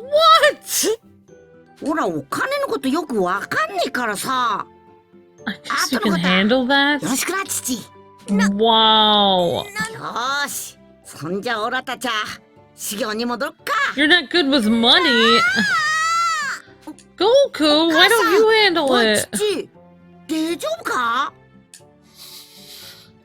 ほらお金のことよくわかんねえからさ。 I guess you can handle that? よろしくな父。 Wow. よーし、そんじゃオラたちは修行に戻るか。 You're not good with money. Goku, why don't you handle おい it? 父、大丈夫か？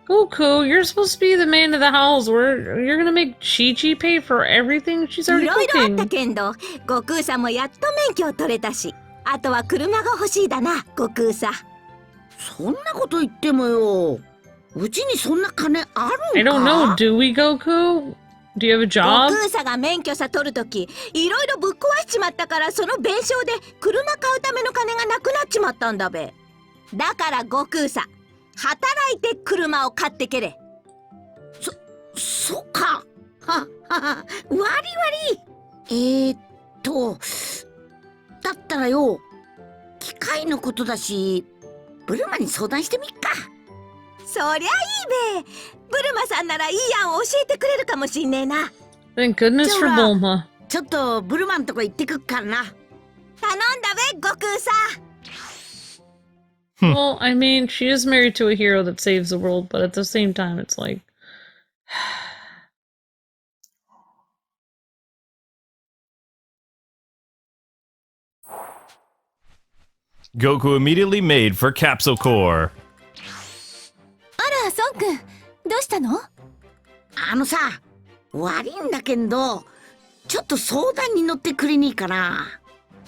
Goku, you're supposed to be the man of the house. You're gonna make Chi-Chi pay for everything she's い already ろいろあった cooking. けんど、悟空さんもやっと免許を取れたし、あとは車が欲しいだな、悟空さん。そんなこと言ってもよ。うちにそんな金ある I んか？ don't know. Do we, Goku? Do you have a 悟 job? 空さんが免許さ取るとき、いろいろぶっ壊しちまったから、その弁償で車買うための金がなくなっちまったんだべ。だから悟空さん、働いて車を買ってけれ。そっか。はは割り割り。だったらよ、機械のことだし、ブルマに相談してみっか。そりゃいいべ。ブルマさんならいい案を教えてくれるかもしんねえな。 Thank goodness for Jonah. Bulma. ちょっとブルマんとこ行ってくっからな。頼んだべ、悟空さん。 Well, I mean, she is married to a hero that saves the world, but at the same time, it's like... Goku immediately made for Capsule Core. あら、孫くん、どうしたの？あのさ、悪いんだけど、ちょっと相談に乗ってくれねえかな。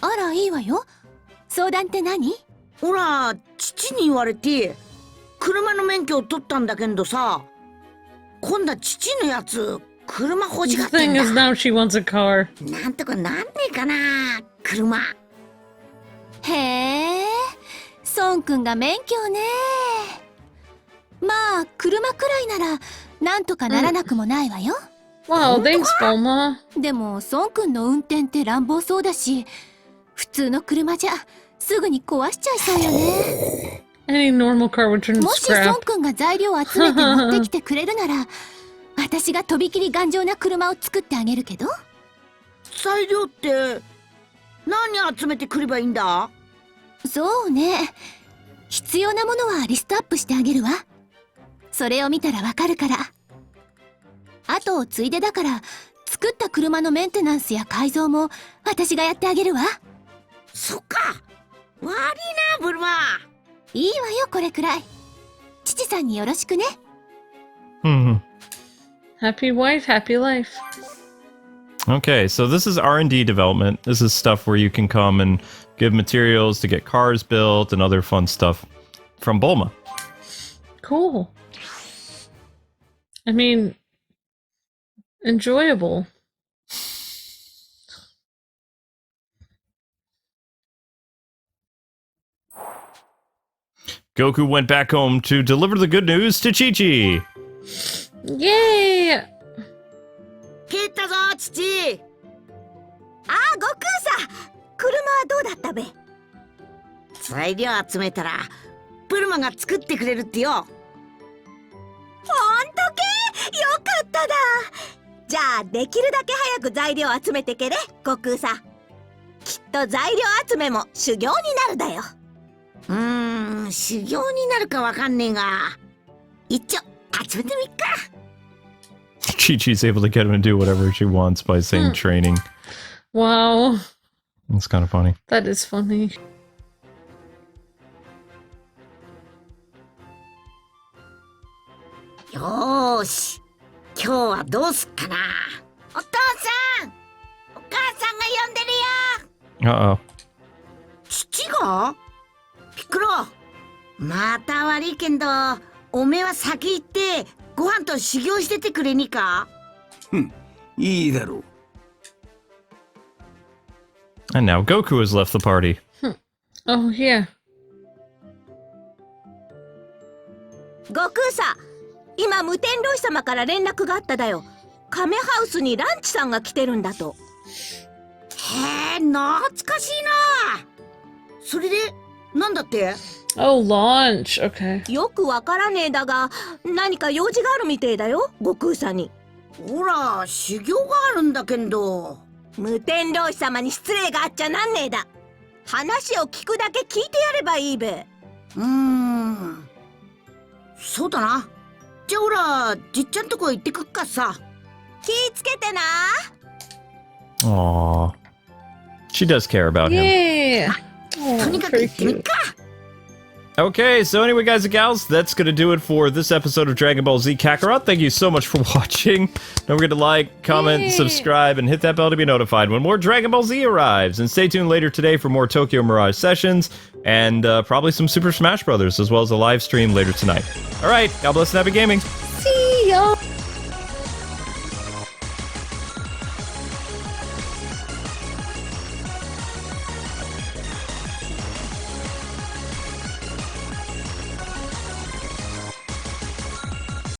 あら、いいわよ。相談って何？ほら、父に言われて、車の免許を取ったんだけどさ、今度は父のやつ、車欲し The がってん thing is だ。 now she wants a car. なんとかなんねえかな、車。へえ、孫くんが免許ね。まあ、車くらいなら、なんとかならなくもないわよ。Wow, thanks, Bulma. でも、孫くんの運転って乱暴そうだし、普通の車じゃ、すぐに壊しちゃいそうよね。Any normal car would turn to もし孫 scrap. くんが材料を集めて持ってきてくれるなら、私がとびきり頑丈な車を作ってあげるけど。材料って、何集めてくればいいんだ？そうね。必要なものはリストアップしてあげるわ。それを見たらわかるから。あと、ついでだから、作った車のメンテナンスや改造も私がやってあげるわ。そっか。悪いな、ブルマ。いいわよ、これくらい。父さんによろしくね。Hmm. Happy wife, happy life. Okay, so this is R&D development. This is stuff where you can come and give materials to get cars built and other fun stuff from Bulma. Cool. I mean, enjoyable. Goku went back home to deliver the good news to Chi-Chi. Yay! 帰ったぞ、父。ああ、悟空さん、車はどうだったべ？材料集めたら、ブルマが作ってくれるってよ。ほんとけ？よかっただ。じゃあ、できるだけ早く材料集めてけれ、悟空さん。きっと材料集めも修行になるだよ。修行になるかわかんねえが、一応集めてみっか。Chi-Chi's able to get him to do whatever she wants by saying training. Wow, It's kind of funny. that is funny. よーし、今日はどうすっかな。お父さん、お母さんが呼んでるよ。 Uh-oh. 父が？ピッコロ、また悪いけんど、おめえは先行ってご飯と修行しててくれにか。いいだろう。 And now Goku has left the party. Oh, yeah. 悟空さ、今無天老師様から連絡があっただよ。カメハウスにランチさんが来てるんだと。へえ、懐かしいな。それでなんだって？ Oh, launch. Okay. よくわからねえだが、何か用事があるみてえだよ、悟空さんに。ほら、修行があるんだけど。無天老師様に失礼があっちゃなんねえだ。話を聞くだけ聞いてやればいいべ。そうだな。じゃあほら、じっちゃんとこ行ってくっかさ。気ぃつけてな。 Aww. She does care about him. Yeah. Oh, とにかく pretty 行ってみっ cute. か。 Okay, so anyway, guys and gals, that's going to do it for this episode of Dragon Ball Z Kakarot. Thank you so much for watching. Don't forget to like, comment, Yay. subscribe, and hit that bell to be notified when more Dragon Ball Z arrives. And stay tuned later today for more Tokyo Mirage sessions and probably some Super Smash Brothers, as well as a live stream later tonight. All right, God bless and happy gaming. See ya.